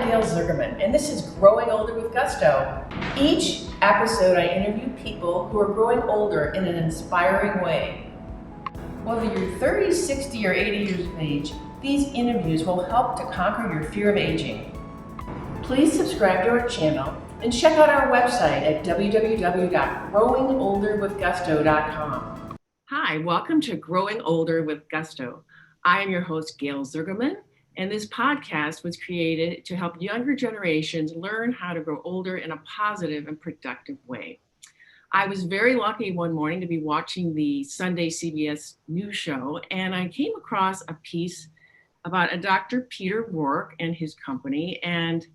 Gail Zuckerman, and this is Growing Older with Gusto. Each episode, I interview people who are growing older in an inspiring way. Whether you're 30, 60, or 80 years of age, these interviews will help to conquer your fear of aging. Please subscribe to our channel and check out our website at www.growingolderwithgusto.com. Hi, welcome to Growing Older with Gusto. I am your host, Gail Zuckerman, and this podcast was created to help younger generations learn how to grow older in a positive and productive way. I was very lucky one morning to be watching the Sunday CBS News show, and I came across a piece about a Dr. Peter Rork and his company. And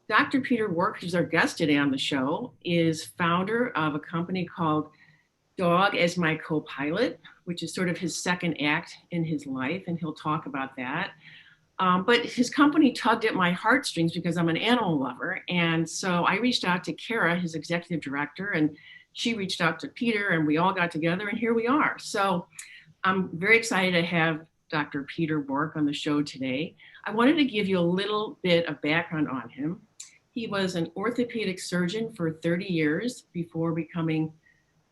Dr. Peter Rork, who's our guest today on the show, is founder of a company called Dog As My CoPilot, which is sort of his second act in his life, and he'll talk about that. But his company tugged at my heartstrings because I'm an animal lover. And so I reached out to Kara, his executive director, and she reached out to Peter, and we all got together, and here we are. So I'm very excited to have Dr. Peter Rork on the show today. I wanted to give you a little bit of background on him. He was an orthopedic surgeon for 30 years before becoming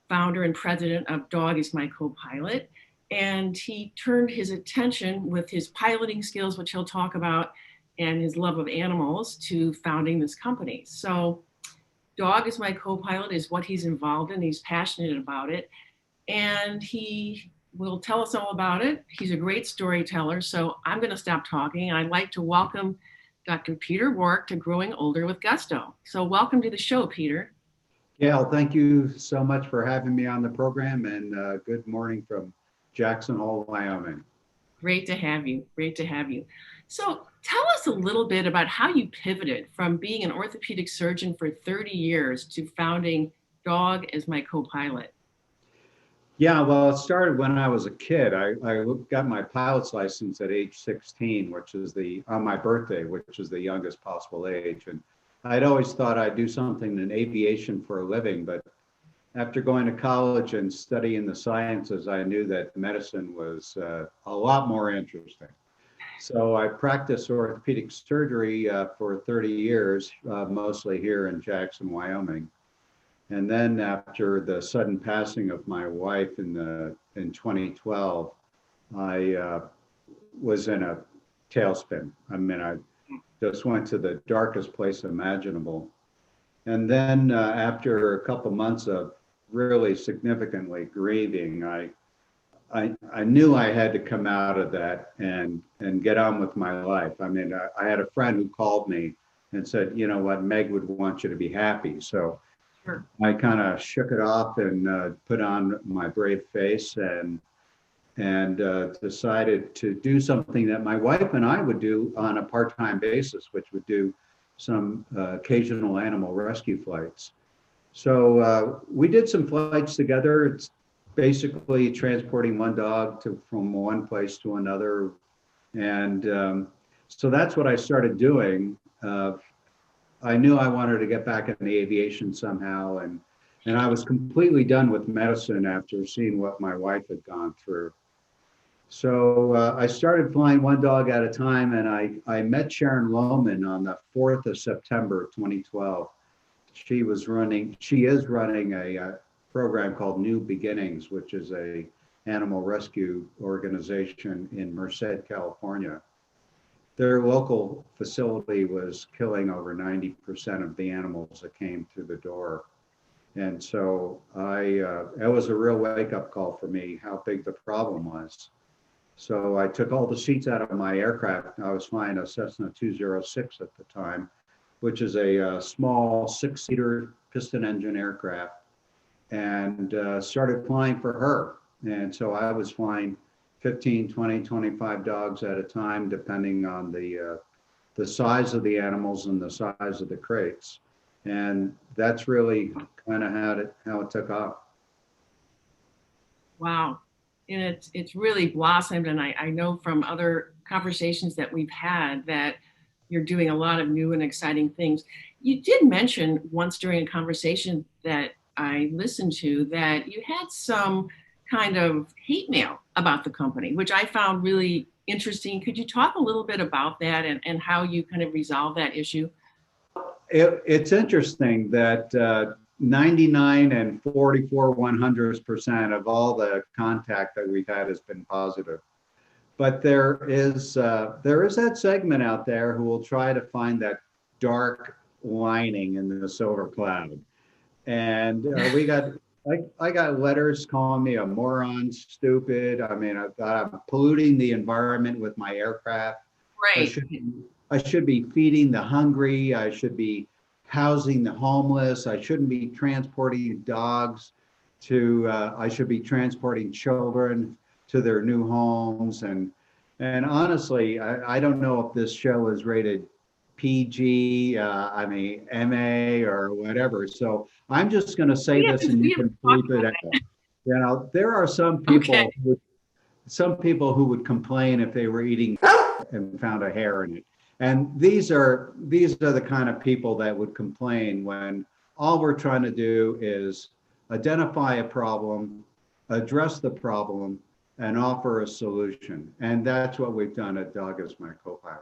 founder and president of Dog As My CoPilot. And he turned his attention with his piloting skills, which he'll talk about, and his love of animals to founding this company. So Dog As My CoPilot is what he's involved in. He's passionate about it, and he will tell us all about it. He's a great storyteller. So I'm going to stop talking. I'd like to welcome Dr. Peter Rork to Growing Older with Gusto. So welcome to the show, Peter. Gail, thank you so much for having me on the program, and good morning from Jackson Hole, Wyoming. Great to have you. Great to have you. So tell us a little bit about how you pivoted from being an orthopedic surgeon for 30 years to founding Dog As My CoPilot. Yeah, well, it started when I was a kid. I got my pilot's license at age 16, which is on my birthday, which is the youngest possible age. And I'd always thought I'd do something in aviation for a living, but after going to college and studying the sciences, I knew that medicine was a lot more interesting. So I practiced orthopedic surgery for 30 years, mostly here in Jackson, Wyoming. And then after the sudden passing of my wife in 2012, I was in a tailspin. I mean, I just went to the darkest place imaginable. And then after a couple months of really significantly grieving, I knew I had to come out of that and get on with my life. I mean, I had a friend who called me and said, you know what, Meg would want you to be happy. So sure. I kind of shook it off and put on my brave face and decided to do something that my wife and I would do on a part-time basis, which would do some occasional animal rescue flights. So we did some flights together. It's basically transporting one dog from one place to another. And so that's what I started doing. I knew I wanted to get back into aviation somehow. And I was completely done with medicine after seeing what my wife had gone through. So I started flying one dog at a time, and I met Sharon Lohman on the 4th of September, 2012. She is running a program called New Beginnings, which is a animal rescue organization in Merced, California. Their local facility was killing over 90% of the animals that came through the door. And so it was a real wake-up call for me, how big the problem was. So I took all the seats out of my aircraft. I was flying a Cessna 206 at the time, which is a small 6-seater piston engine aircraft, and started flying for her. And so I was flying 15, 20, 25 dogs at a time, depending on the size of the animals and the size of the crates. And that's really kind of how it took off. Wow. And it's really blossomed. And I know from other conversations that we've had that you're doing a lot of new and exciting things. You did mention once during a conversation that I listened to that you had some kind of hate mail about the company, which I found really interesting. Could you talk a little bit about that and how you kind of resolve that issue? It's interesting that 99 and 44/100% of all the contact that we've had has been positive. But there is that segment out there who will try to find that dark lining in the silver cloud. And I got letters calling me a moron, stupid. I mean, I'm polluting the environment with my aircraft. Right. I should be feeding the hungry. I should be housing the homeless. I shouldn't be transporting dogs I should be transporting children to their new homes. And honestly, I don't know if this show is rated PG, MA or whatever. So I'm just going to say this and you can bleep it out. You know, there are some people, who would complain if they were eating and found a hair in it. And these are the kind of people that would complain when all we're trying to do is identify a problem, address the problem, and offer a solution. And that's what we've done at Dog As My CoPilot.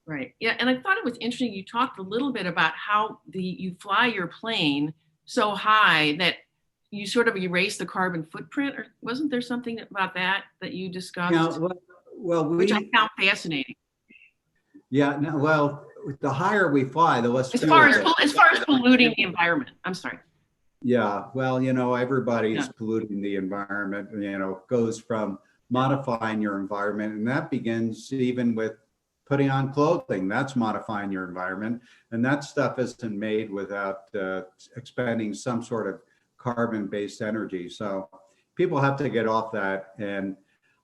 Right. Yeah. And I thought it was interesting. You talked a little bit about how you fly your plane so high that you sort of erase the carbon footprint, or wasn't there something about that you discussed? Which I found fascinating. Yeah. No, well, the higher we fly, the less. As far as polluting the environment. I'm sorry. Yeah. Well, everybody's polluting the environment. Goes from modifying your environment, and that begins even with putting on clothing. That's modifying your environment, and that stuff isn't made without expending some sort of carbon-based energy. So people have to get off that. And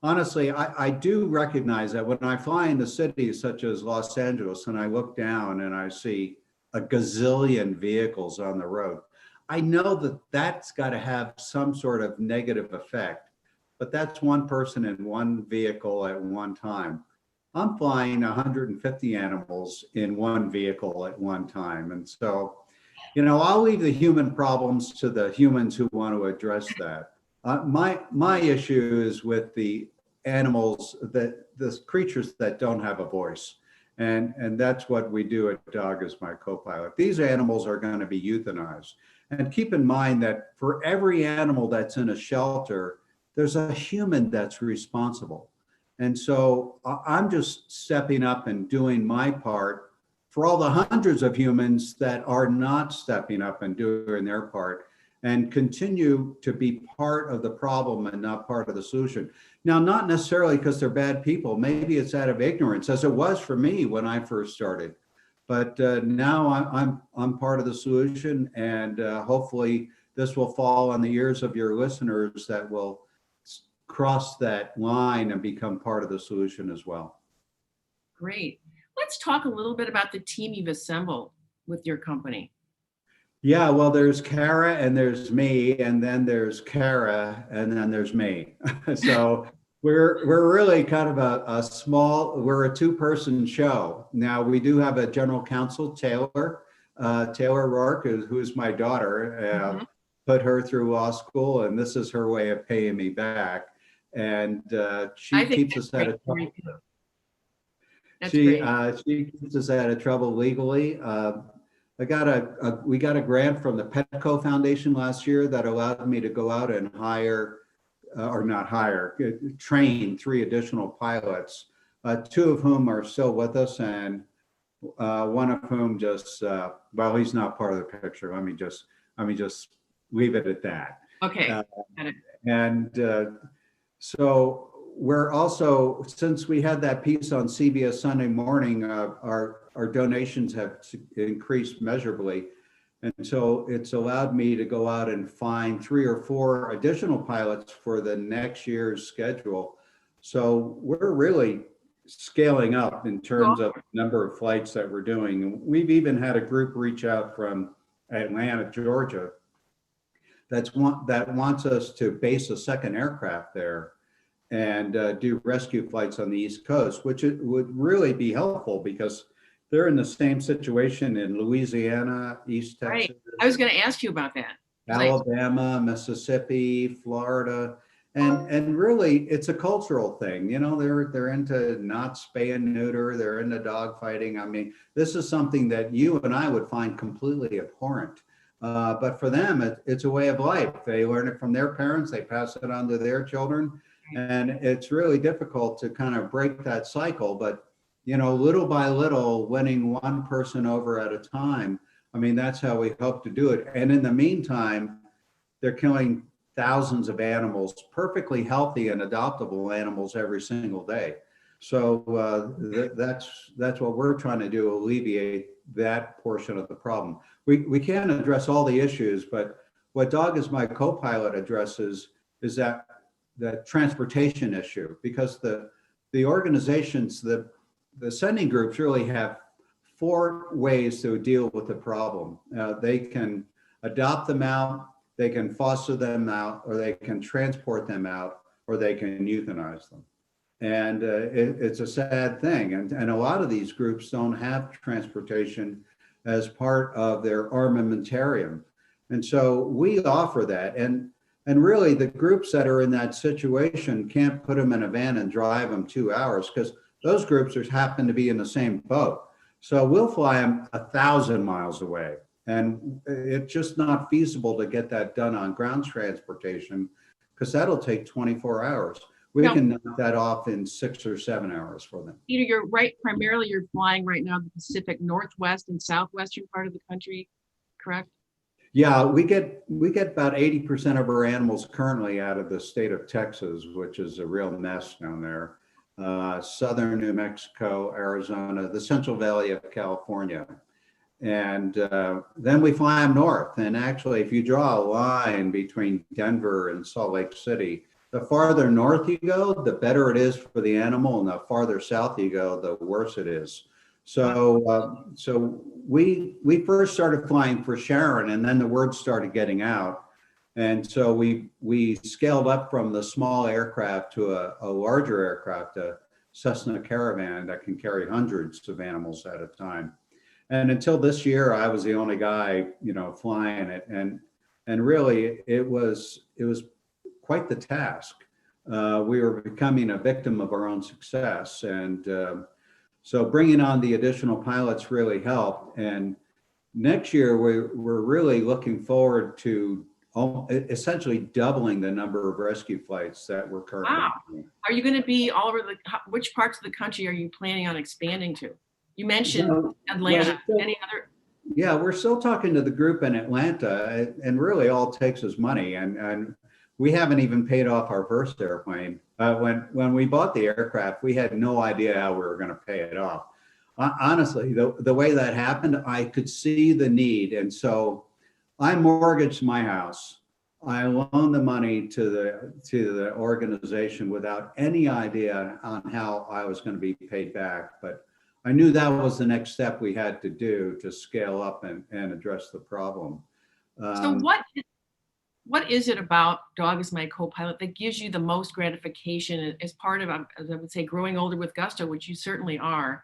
honestly, I do recognize that when I fly into cities such as Los Angeles and I look down and I see a gazillion vehicles on the road, I know that that's got to have some sort of negative effect, but that's one person in one vehicle at one time. I'm flying 150 animals in one vehicle at one time. And so, I'll leave the human problems to the humans who want to address that. My issue is with the animals, the creatures that don't have a voice. And that's what we do at Dog As My CoPilot. These animals are going to be euthanized. And keep in mind that for every animal that's in a shelter, there's a human that's responsible. And so I'm just stepping up and doing my part for all the hundreds of humans that are not stepping up and doing their part, and continue to be part of the problem and not part of the solution. Now, not necessarily because they're bad people. Maybe it's out of ignorance, as it was for me when I first started. But now I'm part of the solution, and hopefully this will fall on the ears of your listeners that will cross that line and become part of the solution as well. Great. Let's talk a little bit about the team you've assembled with your company. Yeah, well, there's Kara and there's me, and then there's Kara, and then there's me. So we're really kind of we're a two-person show. Now, we do have a general counsel, Taylor Rork, who's my daughter. Put her through law school, and this is her way of paying me back. And she keeps us out of trouble. She keeps us out of trouble legally. We got a grant from the Petrescue Foundation last year that allowed me to go out and train 3 additional pilots, 2 of whom are still with us, and one of whom just he's not part of the picture. Let me just leave it at that. Okay. So we're also, since we had that piece on CBS Sunday Morning, our donations have increased measurably. And so it's allowed me to go out and find 3 or 4 additional pilots for the next year's schedule. So we're really scaling up in terms of number of flights that we're doing. And we've even had a group reach out from Atlanta, Georgia, that wants us to base a second aircraft there and do rescue flights on the East Coast, which would really be helpful because they're in the same situation in Louisiana, East Texas. Right. I was going to ask you about that. Alabama, Mississippi, Florida. And really, it's a cultural thing. You know, they're into not spay and neuter. They're into dog fighting. I mean, this is something that you and I would find completely abhorrent. But for them, it's a way of life. They learn it from their parents. They pass it on to their children, and it's really difficult to kind of break that cycle. But you know, little by little, winning one person over at a time. I mean, that's how we hope to do it. And in the meantime, they're killing thousands of animals, perfectly healthy and adoptable animals every single day. So that's what we're trying to do, alleviate that portion of the problem. We can't address all the issues, but what Dog As My CoPilot addresses is that transportation issue, because the organizations, the sending groups really have four ways to deal with the problem. They can adopt them out, they can foster them out, or they can transport them out, or they can euthanize them. And it's a sad thing. And a lot of these groups don't have transportation as part of their armamentarium. And so we offer that. And really, the groups that are in that situation can't put them in a van and drive them 2 hours, because those groups just happen to be in the same boat. So we'll fly them 1,000 miles away. And it's just not feasible to get that done on ground transportation, because that'll take 24 hours. We can knock that off in 6 or 7 hours for them. Peter, you're right. Primarily, you're flying right now the Pacific Northwest and Southwestern part of the country, correct? Yeah, we get about 80% of our animals currently out of the state of Texas, which is a real mess down there. Southern New Mexico, Arizona, the Central Valley of California. And then we fly them north. And actually, if you draw a line between Denver and Salt Lake City, the farther north you go, the better it is for the animal, and the farther south you go, the worse it is. So we first started flying for Sharon, and then the word started getting out. And so we scaled up from the small aircraft to a larger aircraft, a Cessna Caravan that can carry hundreds of animals at a time. And until this year, I was the only guy, you know, flying it, and really it was quite the task. We were becoming a victim of our own success, and so bringing on the additional pilots really helped. And next year, we're really looking forward to essentially doubling the number of rescue flights that we're currently doing. Are you going to be all over which parts of the country are you planning on expanding to? You mentioned Atlanta. Any other? Yeah, we're still talking to the group in Atlanta, and really all it takes is money. And we haven't even paid off our first airplane. When we bought the aircraft, we had no idea how we were going to pay it off. Honestly, the way that happened, I could see the need. And so I mortgaged my house. I loaned the money to the organization without any idea on how I was going to be paid back. But I knew that was the next step we had to do to scale up and address the problem. So what is it about Dog As My CoPilot that gives you the most gratification as part of, as I would say, growing older with gusto, which you certainly are?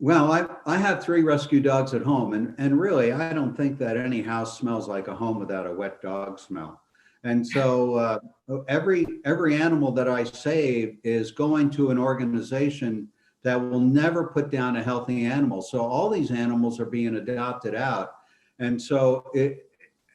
Well, I have 3 rescue dogs at home, and really, I don't think that any house smells like a home without a wet dog smell. And so every animal that I save is going to an organization that will never put down a healthy animal. So all these animals are being adopted out. And so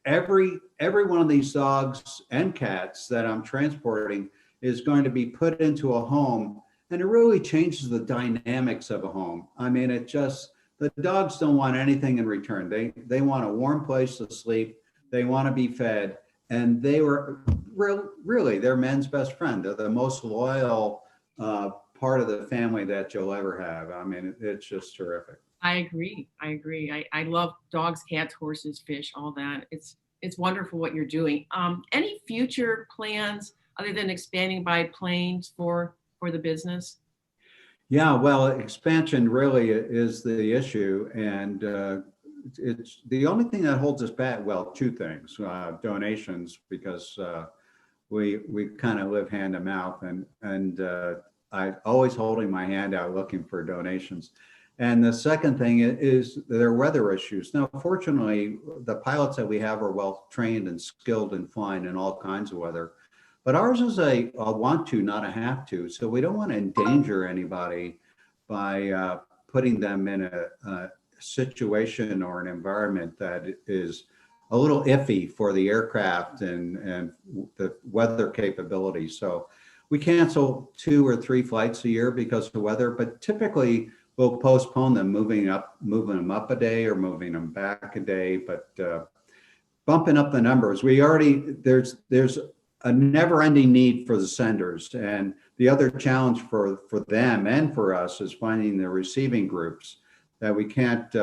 every one of these dogs and cats that I'm transporting is going to be put into a home, and it really changes the dynamics of a home. I mean, the dogs don't want anything in return. They want a warm place to sleep. They want to be fed, and they were really they're men's best friend. They're the most loyal part of the family that you'll ever have. I mean, it's just terrific. I agree. I love dogs, cats, horses, fish, all that. It's wonderful what you're doing. Any future plans other than expanding by planes for the business? Yeah, well, expansion really is the issue, and it's the only thing that holds us back. Well, 2 things: donations, because we kind of live hand to mouth, and I'm always holding my hand out looking for donations. And the second thing is there are weather issues. Now, fortunately, the pilots that we have are well trained and skilled in flying in all kinds of weather. but ours is a want to, not a have to. So we don't want to endanger anybody by putting them in a situation or an environment that is a little iffy for the aircraft and the weather capability. So we cancel 2 or 3 flights a year because of weather, but typically we'll postpone them, moving them up a day or moving them back a day, but bumping up the numbers. There's a never-ending need for the senders, and the other challenge for them and for us is finding the receiving groups that we can't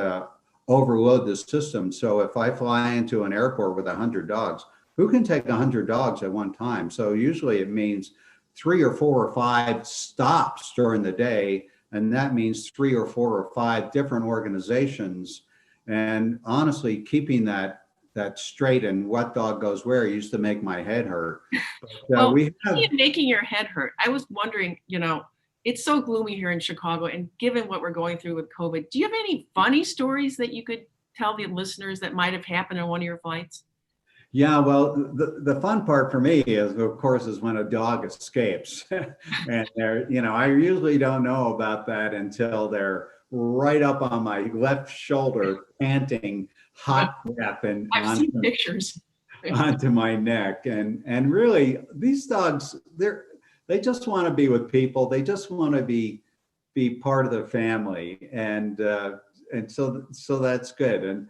overload the system. So if I fly into an airport with 100 dogs, who can take 100 dogs at one time? So usually it means 3 or 4 or 5 stops during the day, and that means 3 or 4 or 5 different organizations. And honestly, keeping that straight and what dog goes where used to make my head hurt. But, making your head hurt, I was wondering, it's so gloomy here in Chicago, and given what we're going through with COVID, do you have any funny stories that you could tell the listeners that might have happened on one of your flights? Yeah, well, the fun part for me is, of course, is when a dog escapes. And I usually don't know about that until they're right up on my left shoulder, panting, hot breath, and I've seen pictures onto my neck. And really, these dogs, they just want to be with people. They just want to be part of the family, and so that's good. And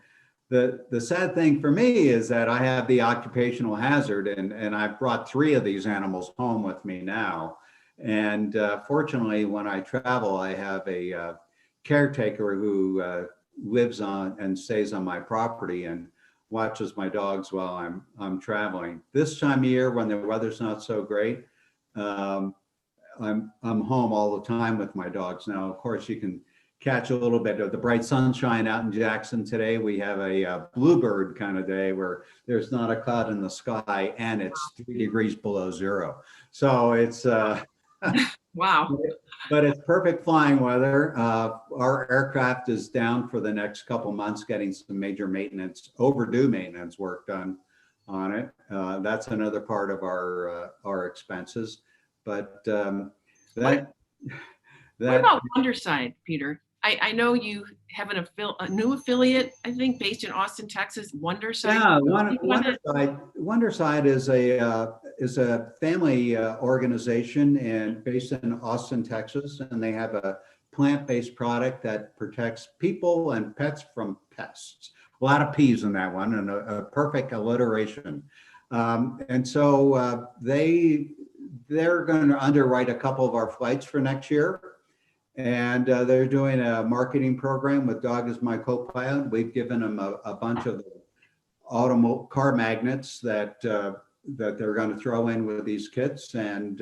the sad thing for me is that I have the occupational hazard, and I've brought 3 of these animals home with me now. And fortunately, when I travel, I have a caretaker who lives on and stays on my property and watches my dogs while I'm traveling. This time of year, when the weather's not so great, I'm home all the time with my dogs. Now, of course, you can catch a little bit of the bright sunshine out in Jackson today. We have a bluebird kind of day where there's not a cloud in the sky and it's 3 degrees below zero. So it's wow. But it's perfect flying weather. Our aircraft is down for the next couple months, getting some major overdue maintenance work done on it. That's another part of our expenses. But what about Wonderside, Peter? I know you have a new affiliate, I think, based in Austin, Texas. Wonderside. Yeah, Wonderside is a family organization and based in Austin, Texas, and they have a plant-based product that protects people and pets from pests. A lot of P's in that one, and a perfect alliteration. And so they're going to underwrite a couple of our flights for next year. And they're doing a marketing program with Dog As My CoPilot. We've given them a bunch of car magnets that they're going to throw in with these kits. And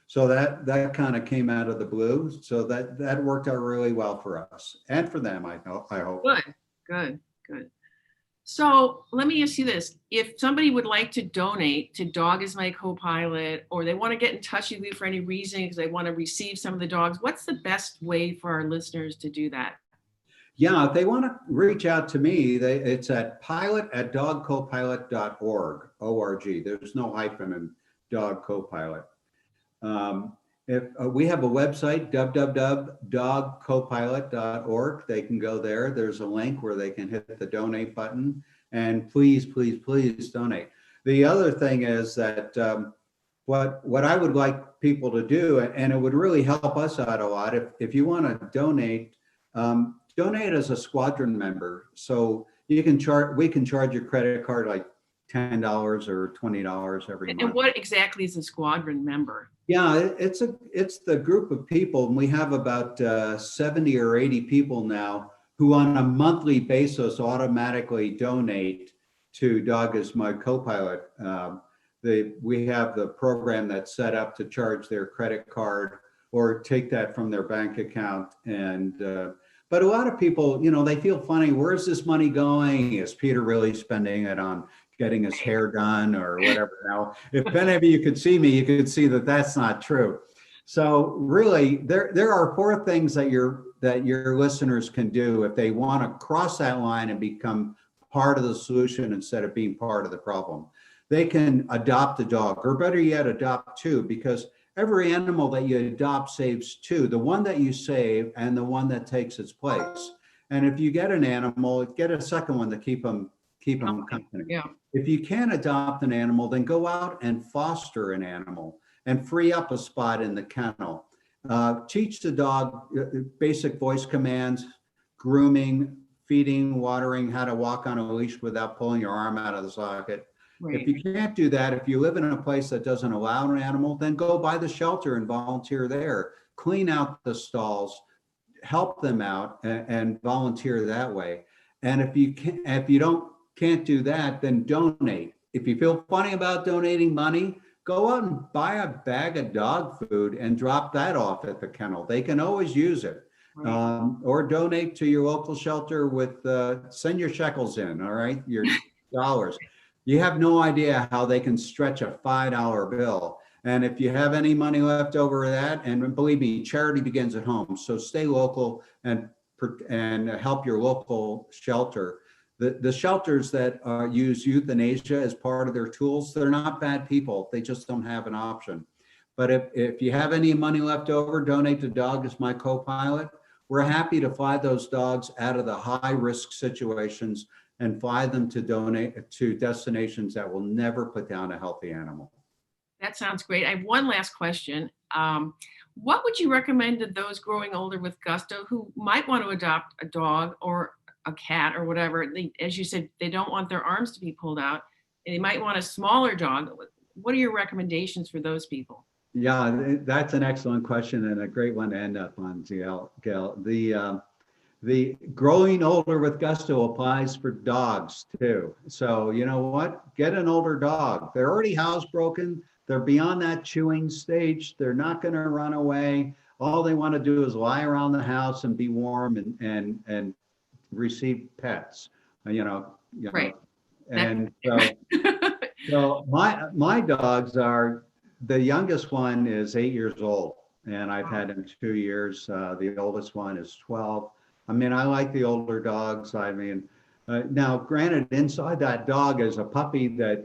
so that kind of came out of the blue. So that worked out really well for us and for them, I hope. Good. So let me ask you this. If somebody would like to donate to Dog As My CoPilot, or they want to get in touch with you for any reason because they want to receive some of the dogs, what's the best way for our listeners to do that? Yeah, if they want to reach out to me, it's at pilot@dogcopilot.org, O-R-G. There's no hyphen in Dog CoPilot. If we have a website, www.dogcopilot.org, they can go there. There's a link where they can hit the donate button, and please donate. The other thing is that what I would like people to do, and it would really help us out a lot, if you want to donate, donate as a squadron member. So we can charge your credit card like $10 or $20 every month. And what exactly is a squadron member? Yeah, it's the group of people, and we have about 70 or 80 people now who on a monthly basis automatically donate to Dog As My CoPilot. We have the program that's set up to charge their credit card or take that from their bank account. And but a lot of people, they feel funny. Where's this money going? Is Peter really spending it on getting his hair done or whatever? Now, if any of you could see me, you could see that that's not true. So really, there are 4 things that your listeners can do if they want to cross that line and become part of the solution instead of being part of the problem. they can adopt a dog, or better yet, adopt two, because every animal that you adopt saves two, the one that you save and the one that takes its place. And if you get an animal, get a second one to keep them company. Yeah. If you can't adopt an animal, then go out and foster an animal and free up a spot in the kennel. Teach the dog basic voice commands, grooming, feeding, watering, how to walk on a leash without pulling your arm out of the socket. Right. If you can't do that, if you live in a place that doesn't allow an animal, then go by the shelter and volunteer there. Clean out the stalls, help them out, and volunteer that way. And if you can't do that, then donate. If you feel funny about donating money, go out and buy a bag of dog food and drop that off at the kennel. They can always use it. Right. Or donate to your local shelter with, send your shekels in, all right, your dollars. You have no idea how they can stretch a $5 bill. And if you have any money left over that, and believe me, charity begins at home. So stay local and help your local shelter. The shelters that use euthanasia as part of their tools, they're not bad people. They just don't have an option. But if you have any money left over, donate to Dog As My CoPilot. We're happy to fly those dogs out of the high risk situations and fly them to donate to destinations that will never put down a healthy animal. That sounds great. I have one last question. What would you recommend to those growing older with gusto who might want to adopt a dog or a cat or whatever? As you said, they don't want their arms to be pulled out. They might want a smaller dog. What are your recommendations for those people? Yeah, that's an excellent question and a great one to end up on, Gail. The growing older with gusto applies for dogs too. So you know what? Get an older dog. They're already housebroken. They're beyond that chewing stage. They're not going to run away. All they want to do is lie around the house and be warm and receive pets. Right. And so my dogs are, the youngest one is 8 years old, and I've had him 2 years. The oldest one is 12. I mean, I like the older dogs. I mean, now granted, inside that dog is a puppy that,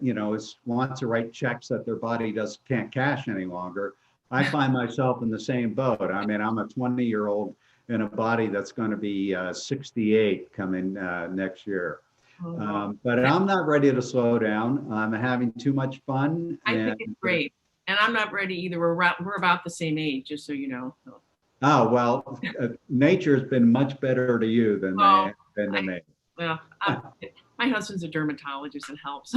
wants to write checks that their body can't cash any longer. I find myself in the same boat. I mean, I'm a 20-year-old in a body that's going to be 68 coming next year. But I'm not ready to slow down. I'm having too much fun. I think it's great. And I'm not ready either. We're about the same age, just so you know. Oh, well, nature has been much better to you than to me. Well, my husband's a dermatologist. It helps.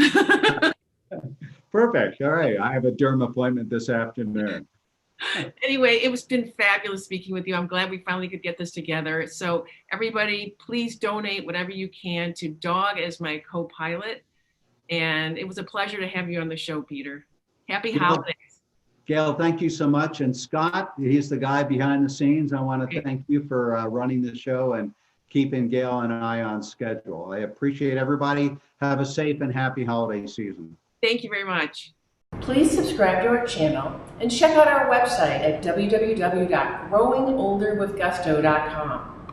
Perfect. All right. I have a derm appointment this afternoon. Anyway, it's been fabulous speaking with you. I'm glad we finally could get this together. So everybody, please donate whatever you can to Dog As My CoPilot. And it was a pleasure to have you on the show, Peter. Happy holidays. Gail, thank you so much. And Scott, he's the guy behind the scenes. I want to thank you for running the show and keeping Gail and I on schedule. I appreciate everybody. Have a safe and happy holiday season. Thank you very much. Please subscribe to our channel and check out our website at www.growingolderwithgusto.com.